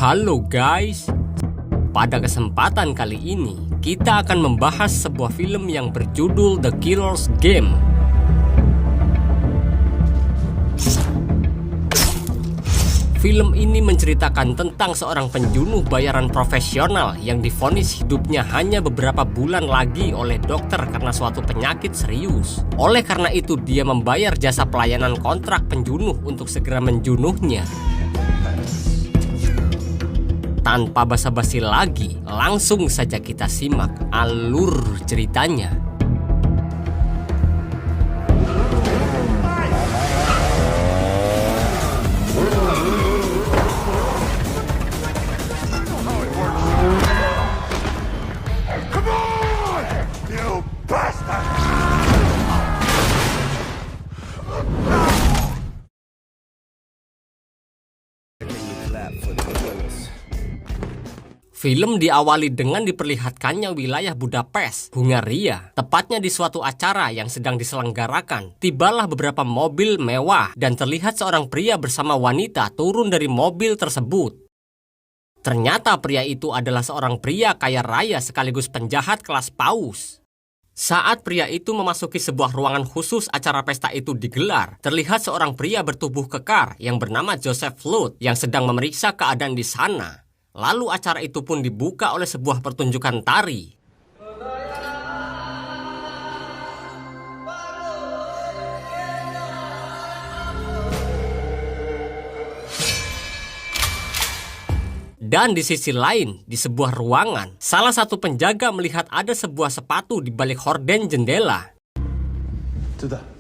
Halo guys, pada kesempatan kali ini kita akan membahas sebuah film yang berjudul The Killer's Game. Film ini menceritakan tentang seorang penjunuh bayaran profesional yang divonis hidupnya hanya beberapa bulan lagi oleh dokter karena suatu penyakit serius. Oleh karena itu dia membayar jasa pelayanan kontrak penjunuh untuk segera menjunuhnya. Tanpa basa-basi lagi, langsung saja kita simak alur ceritanya. Film diawali dengan diperlihatkannya wilayah Budapest, Hungaria. Tepatnya di suatu acara yang sedang diselenggarakan, tibalah beberapa mobil mewah dan terlihat seorang pria bersama wanita turun dari mobil tersebut. Ternyata pria itu adalah seorang pria kaya raya sekaligus penjahat kelas paus. Saat pria itu memasuki sebuah ruangan khusus acara pesta itu digelar, terlihat seorang pria bertubuh kekar yang bernama Joseph Flood yang sedang memeriksa keadaan di sana. Lalu acara itu pun dibuka oleh sebuah pertunjukan tari. Dan di sisi lain, di sebuah ruangan, salah satu penjaga melihat ada sebuah sepatu di balik horden jendela. Sudah.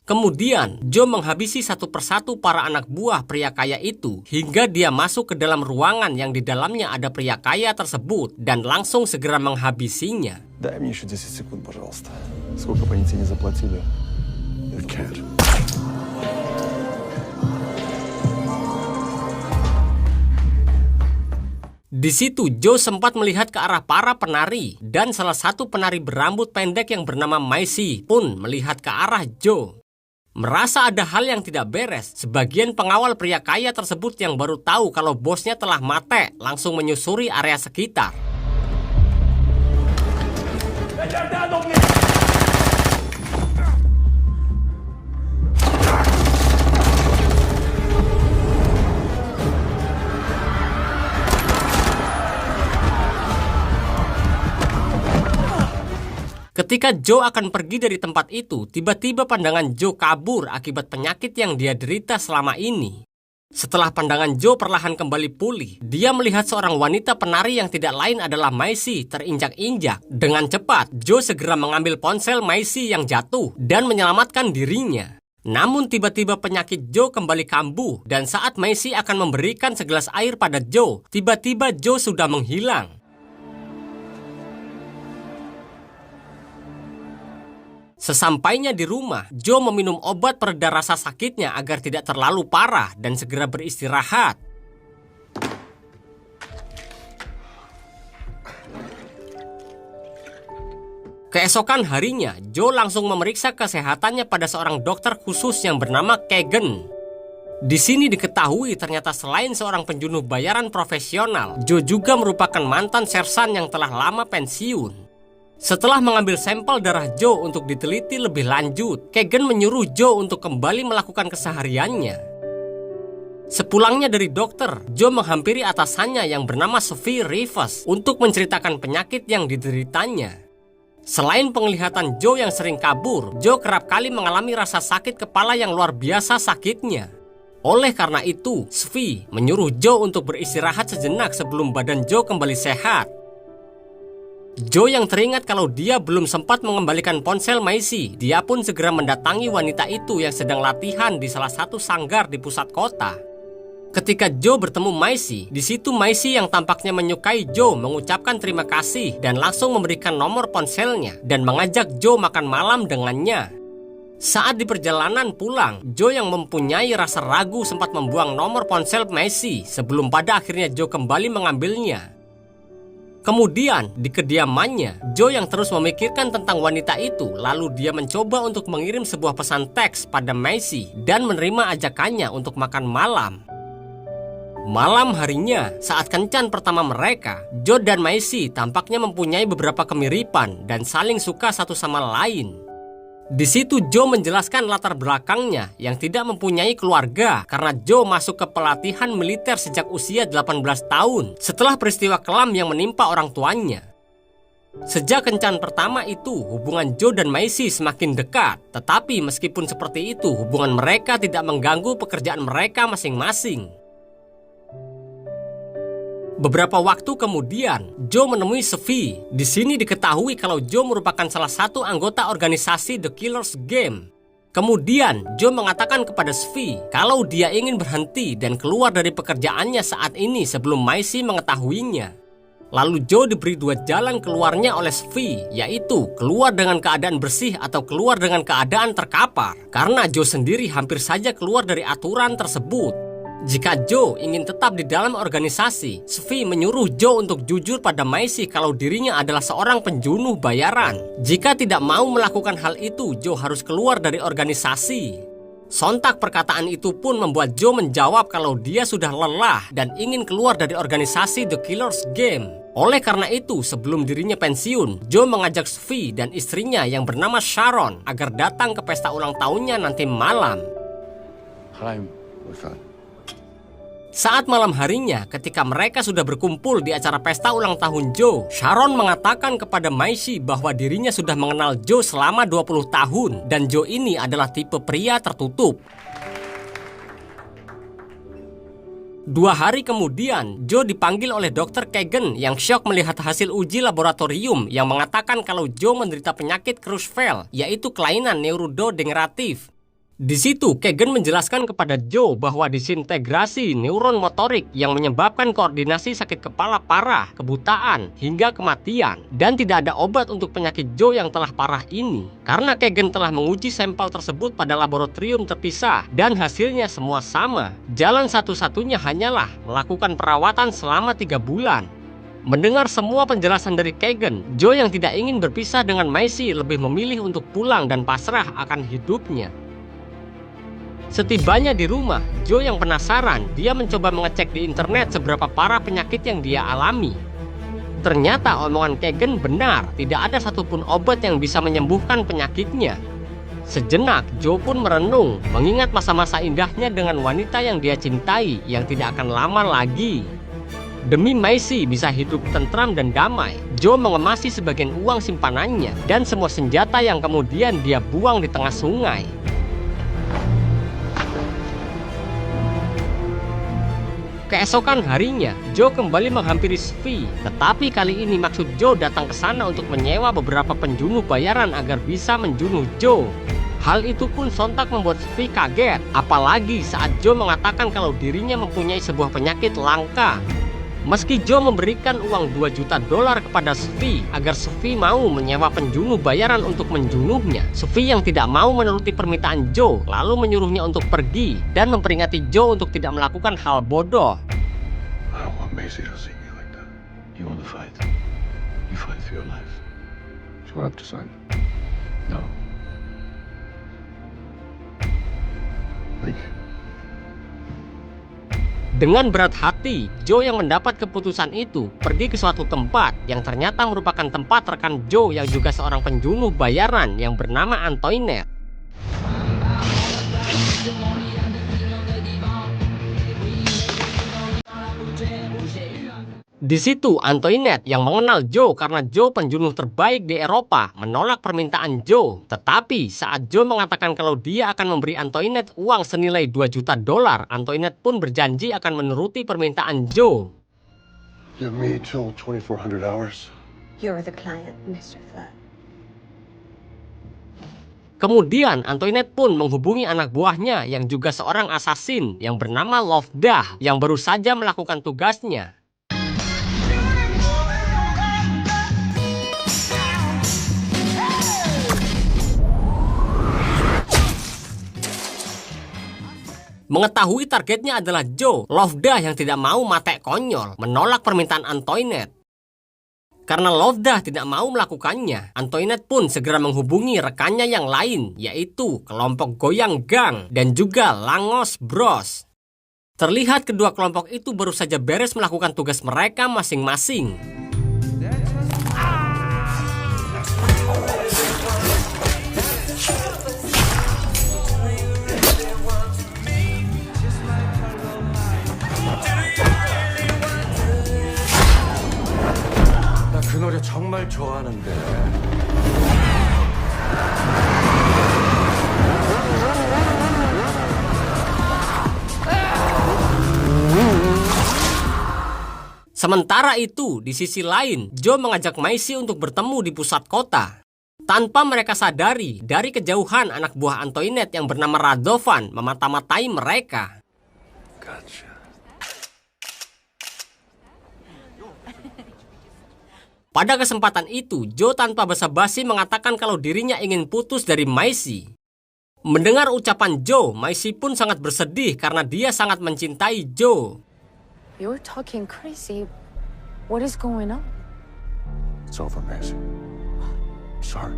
Kemudian, Joe menghabisi satu persatu para anak buah pria kaya itu hingga dia masuk ke dalam ruangan yang di dalamnya ada pria kaya tersebut dan langsung segera menghabisinya. Дай мне еще 10 секунд, пожалуйста. Сколько бы они тебе не заплатили? I can't. Di situ Joe sempat melihat ke arah para penari dan salah satu penari berambut pendek yang bernama Macy pun melihat ke arah Joe. Merasa ada hal yang tidak beres, sebagian pengawal pria kaya tersebut yang baru tahu kalau bosnya telah mati langsung menyusuri area sekitar. Ketika Joe akan pergi dari tempat itu, tiba-tiba pandangan Joe kabur akibat penyakit yang dia derita selama ini. Setelah pandangan Joe perlahan kembali pulih, dia melihat seorang wanita penari yang tidak lain adalah Macy terinjak-injak. Dengan cepat, Joe segera mengambil ponsel Macy yang jatuh dan menyelamatkan dirinya. Namun tiba-tiba penyakit Joe kembali kambuh dan saat Macy akan memberikan segelas air pada Joe, tiba-tiba Joe sudah menghilang. Sesampainya di rumah, Joe meminum obat pereda rasa sakitnya agar tidak terlalu parah dan segera beristirahat. Keesokan harinya, Joe langsung memeriksa kesehatannya pada seorang dokter khusus yang bernama Kagan. Di sini diketahui ternyata selain seorang penjunuh bayaran profesional, Joe juga merupakan mantan sersan yang telah lama pensiun. Setelah mengambil sampel darah Joe untuk diteliti lebih lanjut, Kagan menyuruh Joe untuk kembali melakukan kesehariannya. Sepulangnya dari dokter, Joe menghampiri atasannya yang bernama Sophie Rivers untuk menceritakan penyakit yang dideritanya. Selain penglihatan Joe yang sering kabur, Joe kerap kali mengalami rasa sakit kepala yang luar biasa sakitnya. Oleh karena itu, Sophie menyuruh Joe untuk beristirahat sejenak sebelum badan Joe kembali sehat. Joe yang teringat kalau dia belum sempat mengembalikan ponsel Macy, dia pun segera mendatangi wanita itu yang sedang latihan di salah satu sanggar di pusat kota. Ketika Joe bertemu Macy, di situ Macy yang tampaknya menyukai Joe mengucapkan terima kasih dan langsung memberikan nomor ponselnya dan mengajak Joe makan malam dengannya. Saat di perjalanan pulang, Joe yang mempunyai rasa ragu sempat membuang nomor ponsel Macy sebelum pada akhirnya Joe kembali mengambilnya. Kemudian, di kediamannya, Joe yang terus memikirkan tentang wanita itu, lalu dia mencoba untuk mengirim sebuah pesan teks pada Macy dan menerima ajakannya untuk makan malam. Malam harinya, saat kencan pertama mereka, Joe dan Macy tampaknya mempunyai beberapa kemiripan dan saling suka satu sama lain. Di situ Joe menjelaskan latar belakangnya yang tidak mempunyai keluarga karena Joe masuk ke pelatihan militer sejak usia 18 tahun setelah peristiwa kelam yang menimpa orang tuanya. Sejak kencan pertama itu, hubungan Joe dan Macy semakin dekat. Tetapi meskipun seperti itu, hubungan mereka tidak mengganggu pekerjaan mereka masing-masing. Beberapa waktu kemudian, Joe menemui Sophie. Di sini diketahui kalau Joe merupakan salah satu anggota organisasi The Killer's Game. Kemudian, Joe mengatakan kepada Sophie kalau dia ingin berhenti dan keluar dari pekerjaannya saat ini sebelum Macy mengetahuinya. Lalu Joe diberi dua jalan keluarnya oleh Sophie, yaitu keluar dengan keadaan bersih atau keluar dengan keadaan terkapar. Karena Joe sendiri hampir saja keluar dari aturan tersebut. Jika Joe ingin tetap di dalam organisasi, Sophie menyuruh Joe untuk jujur pada Macy kalau dirinya adalah seorang penjunuh bayaran. Jika tidak mau melakukan hal itu, Joe harus keluar dari organisasi. Sontak perkataan itu pun membuat Joe menjawab kalau dia sudah lelah dan ingin keluar dari organisasi The Killer's Game. Oleh karena itu, sebelum dirinya pensiun, Joe mengajak Sophie dan istrinya yang bernama Sharon agar datang ke pesta ulang tahunnya nanti malam. Chaim, Ustaz. Saat malam harinya, ketika mereka sudah berkumpul di acara pesta ulang tahun Joe, Sharon mengatakan kepada Macy bahwa dirinya sudah mengenal Joe selama 20 tahun dan Joe ini adalah tipe pria tertutup. 2 hari kemudian, Joe dipanggil oleh Dr. Kagan yang syok melihat hasil uji laboratorium yang mengatakan kalau Joe menderita penyakit Creutzfeldt, yaitu kelainan neurodegeneratif. Di situ, Kagan menjelaskan kepada Joe bahwa disintegrasi neuron motorik yang menyebabkan koordinasi sakit kepala parah, kebutaan, hingga kematian. Dan tidak ada obat untuk penyakit Joe yang telah parah ini. Karena Kagan telah menguji sampel tersebut pada laboratorium terpisah dan hasilnya semua sama. Jalan satu-satunya hanyalah melakukan perawatan selama 3 bulan. Mendengar semua penjelasan dari Kagan, Joe yang tidak ingin berpisah dengan Macy lebih memilih untuk pulang dan pasrah akan hidupnya. Setibanya di rumah, Joe yang penasaran, dia mencoba mengecek di internet seberapa parah penyakit yang dia alami. Ternyata omongan Kagan benar, tidak ada satupun obat yang bisa menyembuhkan penyakitnya. Sejenak, Joe pun merenung, mengingat masa-masa indahnya dengan wanita yang dia cintai, yang tidak akan lama lagi. Demi Macy bisa hidup tentram dan damai, Joe mengemasi sebagian uang simpanannya dan semua senjata yang kemudian dia buang di tengah sungai. Keesokan harinya, Joe kembali menghampiri Sophie, tetapi kali ini maksud Joe datang ke sana untuk menyewa beberapa penjunuh bayaran agar bisa menjunuh Joe. Hal itu pun sontak membuat Sophie kaget, apalagi saat Joe mengatakan kalau dirinya mempunyai sebuah penyakit langka. Meski Joe memberikan uang $2 juta kepada Sophie agar Sophie mau menyewa penjunuh bayaran untuk menjunuhnya, Sophie yang tidak mau menuruti permintaan Joe lalu menyuruhnya untuk pergi dan memperingati Joe untuk tidak melakukan hal bodoh. I don't want Macy to see me like that. You want to fight? You fight for your life. Show up to sign. No. Leave. Dengan berat hati, Joe yang mendapat keputusan itu pergi ke suatu tempat yang ternyata merupakan tempat rekan Joe yang juga seorang penjunuh bayaran yang bernama Antoinette. Di situ Antoinette yang mengenal Joe karena Joe penjunuh terbaik di Eropa menolak permintaan Joe. Tetapi saat Joe mengatakan kalau dia akan memberi Antoinette uang senilai $2 juta, Antoinette pun berjanji akan menuruti permintaan Joe. Give me till 2400 hours. You're the client, Mr. Flood. Kemudian Antoinette pun menghubungi anak buahnya yang juga seorang asasin yang bernama Lovdah yang baru saja melakukan tugasnya. Mengetahui targetnya adalah Joe, Lovdah yang tidak mau mate konyol menolak permintaan Antoinette. Karena Lovdah tidak mau melakukannya, Antoinette pun segera menghubungi rekannya yang lain, yaitu kelompok Goyang Gang dan juga Langos Bros. Terlihat kedua kelompok itu baru saja beres melakukan tugas mereka masing-masing. 그 노래 정말 좋아하는데. Sementara itu, di sisi lain, Joe mengajak Maisie untuk bertemu di pusat kota. Tanpa mereka sadari, dari kejauhan anak buah Antoinette yang bernama Radovan memata-matai mereka. Gotcha. Pada kesempatan itu, Joe tanpa basa-basi mengatakan kalau dirinya ingin putus dari Maisie. Mendengar ucapan Joe, Maisie pun sangat bersedih karena dia sangat mencintai Joe. You're talking crazy. What is going on? It's over, Maisie. Sorry.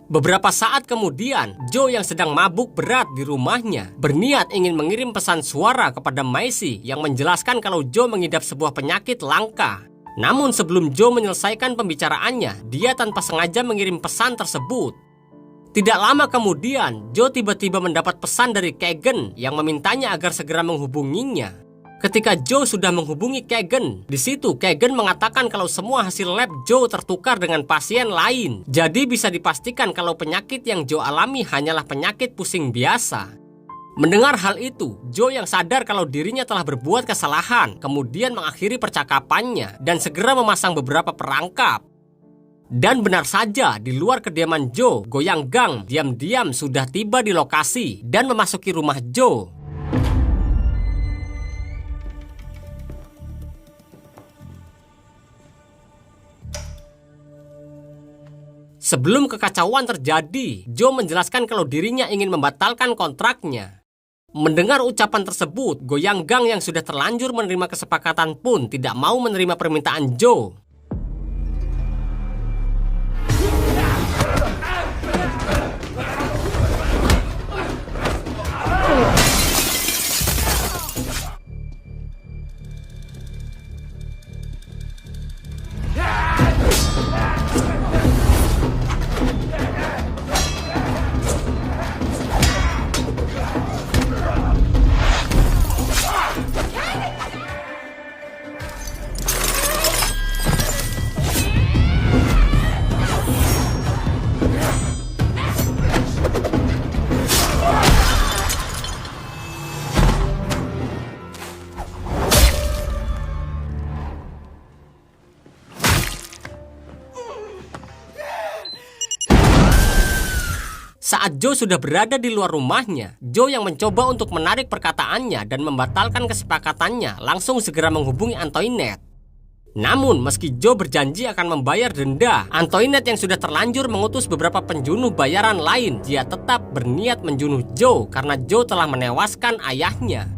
Beberapa saat kemudian, Joe yang sedang mabuk berat di rumahnya berniat ingin mengirim pesan suara kepada Maisie yang menjelaskan kalau Joe mengidap sebuah penyakit langka. Namun sebelum Joe menyelesaikan pembicaraannya, dia tanpa sengaja mengirim pesan tersebut. Tidak lama kemudian, Joe tiba-tiba mendapat pesan dari Keegan yang memintanya agar segera menghubunginya. Ketika Joe sudah menghubungi Keegan, di situ Keegan mengatakan kalau semua hasil lab Joe tertukar dengan pasien lain. Jadi bisa dipastikan kalau penyakit yang Joe alami hanyalah penyakit pusing biasa. Mendengar hal itu, Joe yang sadar kalau dirinya telah berbuat kesalahan, kemudian mengakhiri percakapannya dan segera memasang beberapa perangkap. Dan benar saja, di luar kediaman Joe, Goyang Gang diam-diam sudah tiba di lokasi dan memasuki rumah Joe. Sebelum kekacauan terjadi, Joe menjelaskan kalau dirinya ingin membatalkan kontraknya. Mendengar ucapan tersebut, Goyang Gang yang sudah terlanjur menerima kesepakatan pun tidak mau menerima permintaan Joe. Saat Joe sudah berada di luar rumahnya, Joe yang mencoba untuk menarik perkataannya dan membatalkan kesepakatannya langsung segera menghubungi Antoinette. Namun, meski Joe berjanji akan membayar denda, Antoinette yang sudah terlanjur mengutus beberapa penjunuh bayaran lain, dia tetap berniat menjunuh Joe karena Joe telah menewaskan ayahnya.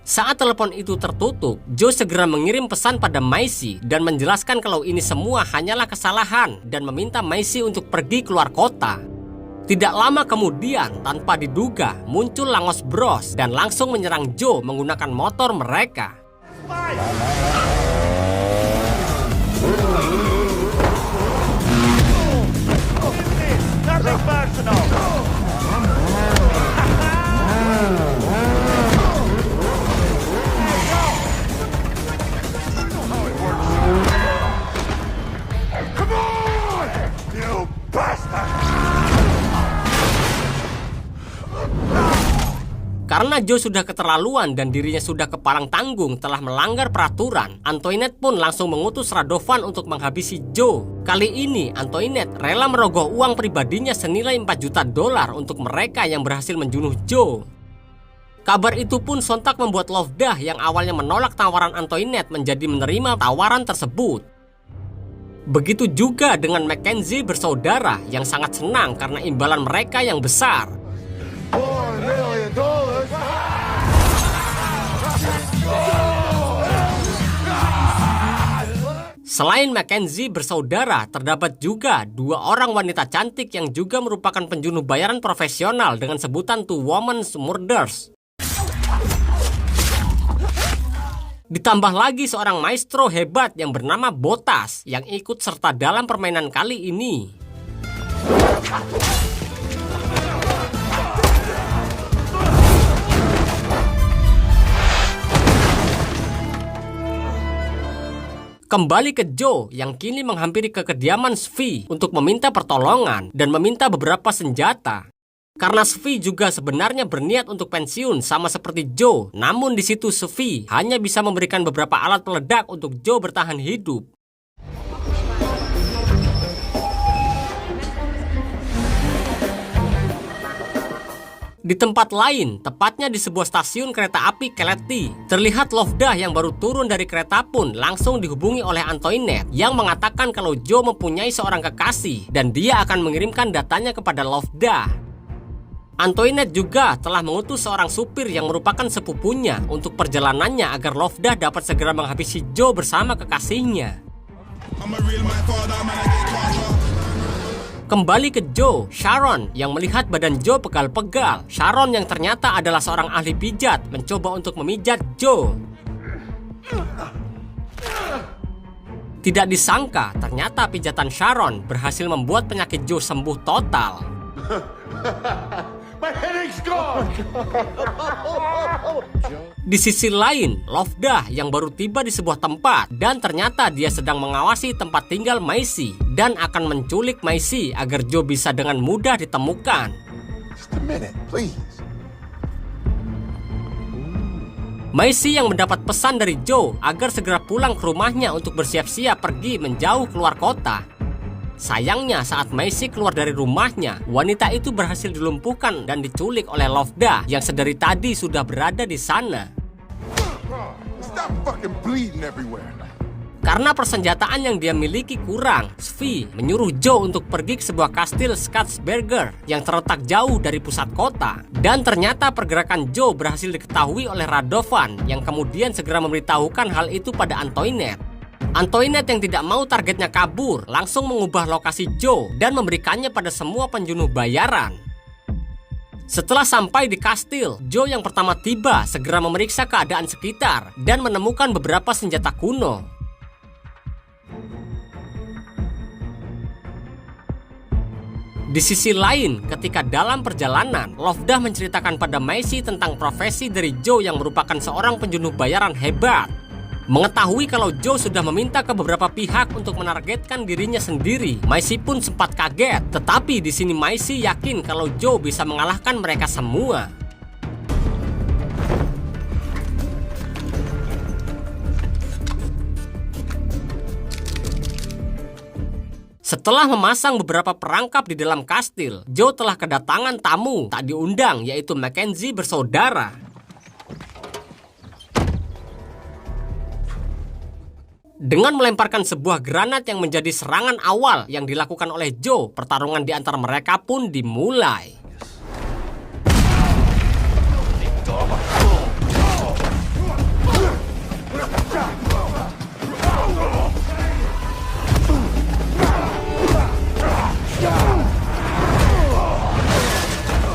Saat telepon itu tertutup, Joe segera mengirim pesan pada Maisie dan menjelaskan kalau ini semua hanyalah kesalahan dan meminta Maisie untuk pergi keluar kota. Tidak lama kemudian, tanpa diduga, muncul Langos Bros dan langsung menyerang Joe menggunakan motor mereka. Karena Joe sudah keterlaluan dan dirinya sudah kepalang tanggung telah melanggar peraturan, Antoinette pun langsung mengutus Radovan untuk menghabisi Joe. Kali ini, Antoinette rela merogoh uang pribadinya senilai $4 juta untuk mereka yang berhasil menjunuh Joe. Kabar itu pun sontak membuat Lovdah yang awalnya menolak tawaran Antoinette menjadi menerima tawaran tersebut. Begitu juga dengan Mackenzie bersaudara yang sangat senang karena imbalan mereka yang besar. $4 million. Selain Mackenzie bersaudara, terdapat juga 2 orang wanita cantik yang juga merupakan penjunuh bayaran profesional dengan sebutan Two Women's Murders. Ditambah lagi seorang maestro hebat yang bernama Botas yang ikut serta dalam permainan kali ini. Kembali ke Joe yang kini menghampiri kediaman Svi untuk meminta pertolongan dan meminta beberapa senjata. Karena Svi juga sebenarnya berniat untuk pensiun sama seperti Joe, namun di situ Svi hanya bisa memberikan beberapa alat peledak untuk Joe bertahan hidup. Di tempat lain, tepatnya di sebuah stasiun kereta api Keleti, terlihat Lovdah yang baru turun dari kereta pun langsung dihubungi oleh Antoinette yang mengatakan kalau Joe mempunyai seorang kekasih dan dia akan mengirimkan datanya kepada Lovdah. Antoinette juga telah mengutus seorang supir yang merupakan sepupunya untuk perjalanannya agar Lovdah dapat segera menghabisi Joe bersama kekasihnya. Kembali ke Joe, Sharon yang melihat badan Joe pegal-pegal. Sharon yang ternyata adalah seorang ahli pijat mencoba untuk memijat Joe. Tidak disangka, ternyata pijatan Sharon berhasil membuat penyakit Joe sembuh total. Di sisi lain, Lovdah yang baru tiba di sebuah tempat dan ternyata dia sedang mengawasi tempat tinggal Macy dan akan menculik Macy agar Joe bisa dengan mudah ditemukan. Just a minute, please. Macy yang mendapat pesan dari Joe agar segera pulang ke rumahnya untuk bersiap-siap pergi menjauh keluar kota. Sayangnya saat Macy keluar dari rumahnya, wanita itu berhasil dilumpuhkan dan diculik oleh Lovdah yang sedari tadi sudah berada di sana. Stop fucking bleeding everywhere. Karena persenjataan yang dia miliki kurang, Svi menyuruh Joe untuk pergi ke sebuah kastil Skatsberger yang terletak jauh dari pusat kota. Dan ternyata pergerakan Joe berhasil diketahui oleh Radovan yang kemudian segera memberitahukan hal itu pada Antoinette. Antoinette yang tidak mau targetnya kabur langsung mengubah lokasi Joe dan memberikannya pada semua penjunuh bayaran. Setelah sampai di kastil, Joe yang pertama tiba segera memeriksa keadaan sekitar dan menemukan beberapa senjata kuno. Di sisi lain, ketika dalam perjalanan, Lovdah menceritakan pada Macy tentang profesi dari Joe yang merupakan seorang penjunuh bayaran hebat. Mengetahui kalau Joe sudah meminta ke beberapa pihak untuk menargetkan dirinya sendiri, Macy pun sempat kaget. Tetapi di sini Macy yakin kalau Joe bisa mengalahkan mereka semua. Setelah memasang beberapa perangkap di dalam kastil, Joe telah kedatangan tamu tak diundang, yaitu Mackenzie bersaudara. Dengan melemparkan sebuah granat yang menjadi serangan awal yang dilakukan oleh Joe, pertarungan di antara mereka pun dimulai.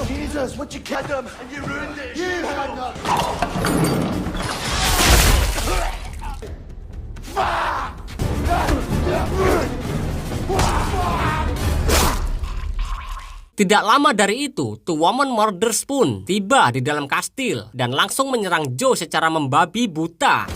Jesus, what you cut them and you ruined it. You had them. Tidak lama dari itu, Two Women Murders pun tiba di dalam kastil dan langsung menyerang Joe secara membabi buta.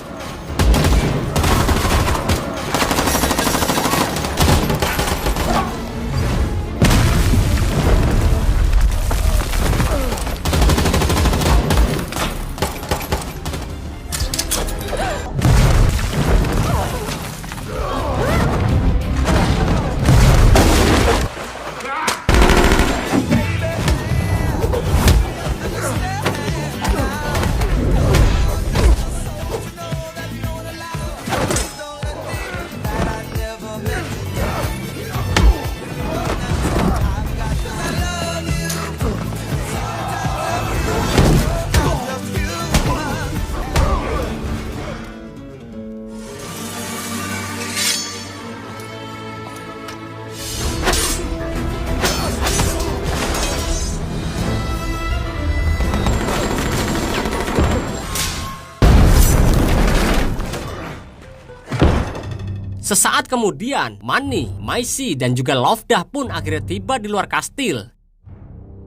Sesaat kemudian, Manny, Maisy, dan juga Lovdah pun akhirnya tiba di luar kastil.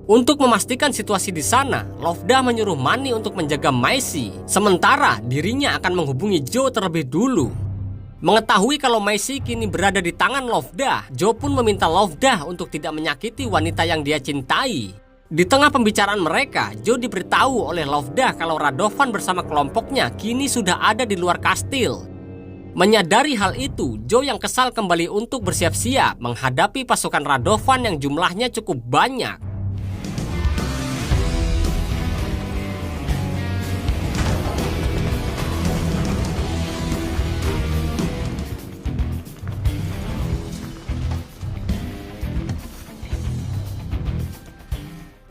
Untuk memastikan situasi di sana, Lovdah menyuruh Manny untuk menjaga Maisy, sementara dirinya akan menghubungi Joe terlebih dulu. Mengetahui kalau Maisy kini berada di tangan Lovdah, Joe pun meminta Lovdah untuk tidak menyakiti wanita yang dia cintai. Di tengah pembicaraan mereka, Joe diberitahu oleh Lovdah kalau Radovan bersama kelompoknya kini sudah ada di luar kastil. Menyadari hal itu, Joe yang kesal kembali untuk bersiap-siap menghadapi pasukan Radovan yang jumlahnya cukup banyak.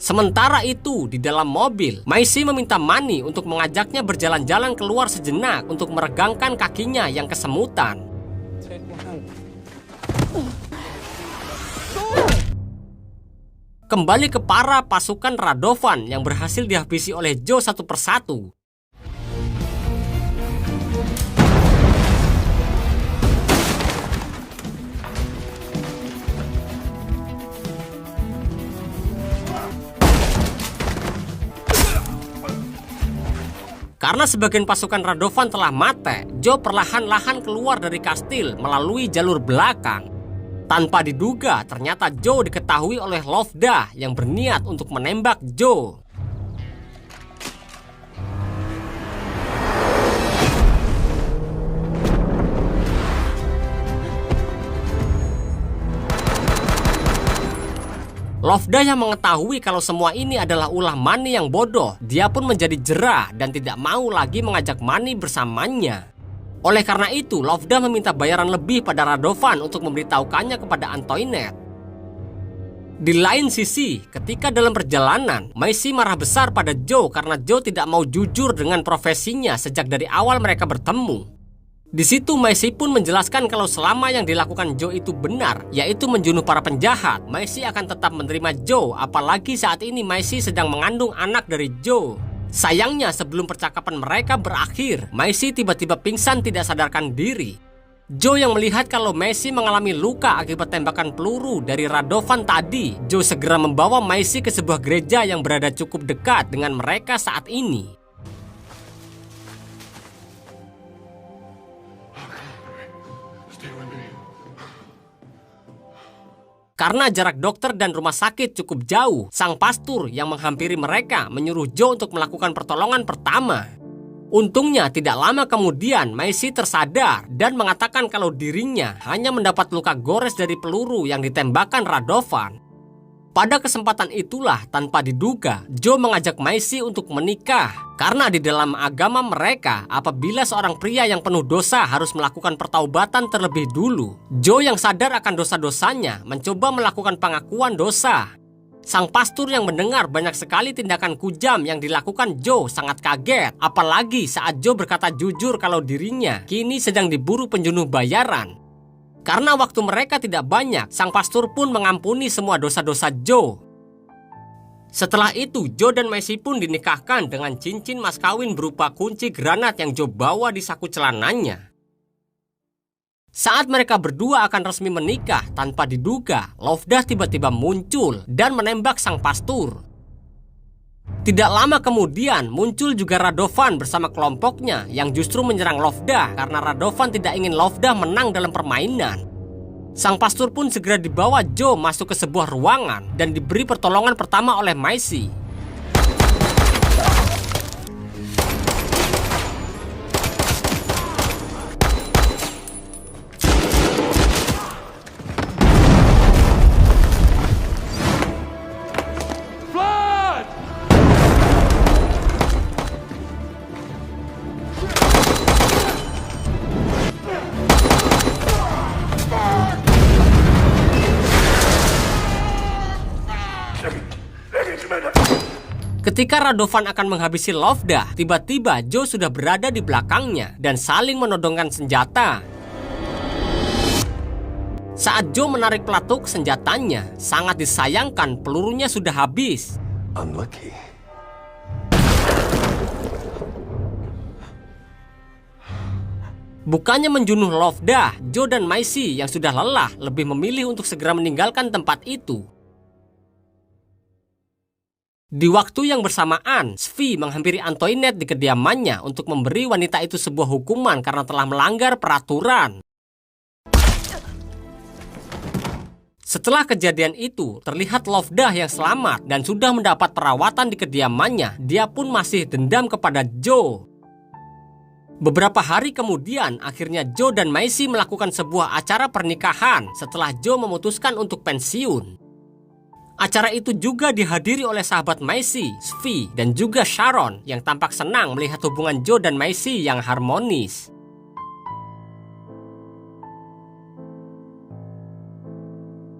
Sementara itu, di dalam mobil, Maisy meminta Manny untuk mengajaknya berjalan-jalan keluar sejenak untuk meregangkan kakinya yang kesemutan. Kembali ke para pasukan Radovan yang berhasil dihabisi oleh Joe satu persatu. Karena sebagian pasukan Radovan telah mati, Joe perlahan-lahan keluar dari kastil melalui jalur belakang. Tanpa diduga, ternyata Joe diketahui oleh Lovdah yang berniat untuk menembak Joe. Lovdah yang mengetahui kalau semua ini adalah ulah Manny yang bodoh, dia pun menjadi jera dan tidak mau lagi mengajak Manny bersamanya. Oleh karena itu, Lovdah meminta bayaran lebih pada Radovan untuk memberitahukannya kepada Antoinette. Di lain sisi, ketika dalam perjalanan, Maisy marah besar pada Joe karena Joe tidak mau jujur dengan profesinya sejak dari awal mereka bertemu. Di situ Maisy pun menjelaskan kalau selama yang dilakukan Joe itu benar, yaitu menjunuh para penjahat, Maisy akan tetap menerima Joe, apalagi saat ini Maisy sedang mengandung anak dari Joe. Sayangnya sebelum percakapan mereka berakhir, Maisy tiba-tiba pingsan tidak sadarkan diri. Joe yang melihat kalau Maisy mengalami luka akibat tembakan peluru dari Radovan tadi, Joe segera membawa Maisy ke sebuah gereja yang berada cukup dekat dengan mereka saat ini. Karena jarak dokter dan rumah sakit cukup jauh, sang pastor yang menghampiri mereka menyuruh Joe untuk melakukan pertolongan pertama. Untungnya tidak lama kemudian Maisy tersadar dan mengatakan kalau dirinya hanya mendapat luka gores dari peluru yang ditembakkan Radovan. Pada kesempatan itulah tanpa diduga Joe mengajak Maisy untuk menikah. Karena di dalam agama mereka, apabila seorang pria yang penuh dosa harus melakukan pertaubatan terlebih dulu, Joe yang sadar akan dosa-dosanya mencoba melakukan pengakuan dosa. Sang pastor yang mendengar banyak sekali tindakan kujam yang dilakukan Joe sangat kaget. Apalagi saat Joe berkata jujur kalau dirinya kini sedang diburu penjunuh bayaran. Karena waktu mereka tidak banyak, sang pastor pun mengampuni semua dosa-dosa Joe. Setelah itu, Joe dan Maisy pun dinikahkan dengan cincin mas kawin berupa kunci granat yang Joe bawa di saku celananya. Saat mereka berdua akan resmi menikah, tanpa diduga, Lovdah tiba-tiba muncul dan menembak sang pastor. Tidak lama kemudian, muncul juga Radovan bersama kelompoknya yang justru menyerang Lovdah karena Radovan tidak ingin Lovdah menang dalam permainan. Sang pastor pun segera dibawa Joe masuk ke sebuah ruangan dan diberi pertolongan pertama oleh Maisy. Ketika Radovan akan menghabisi Lovdah, tiba-tiba Joe sudah berada di belakangnya dan saling menodongkan senjata. Saat Joe menarik pelatuk senjatanya, sangat disayangkan pelurunya sudah habis. Unlucky. Bukannya menjunuh Lovda, Joe dan Maisie yang sudah lelah lebih memilih untuk segera meninggalkan tempat itu. Di waktu yang bersamaan, Svi menghampiri Antoinette di kediamannya untuk memberi wanita itu sebuah hukuman karena telah melanggar peraturan. Setelah kejadian itu, terlihat Lovda yang selamat dan sudah mendapat perawatan di kediamannya. Dia pun masih dendam kepada Joe. Beberapa hari kemudian, akhirnya Joe dan Maisie melakukan sebuah acara pernikahan setelah Joe memutuskan untuk pensiun. Acara itu juga dihadiri oleh sahabat Maisie, Svi, dan juga Sharon yang tampak senang melihat hubungan Joe dan Maisie yang harmonis.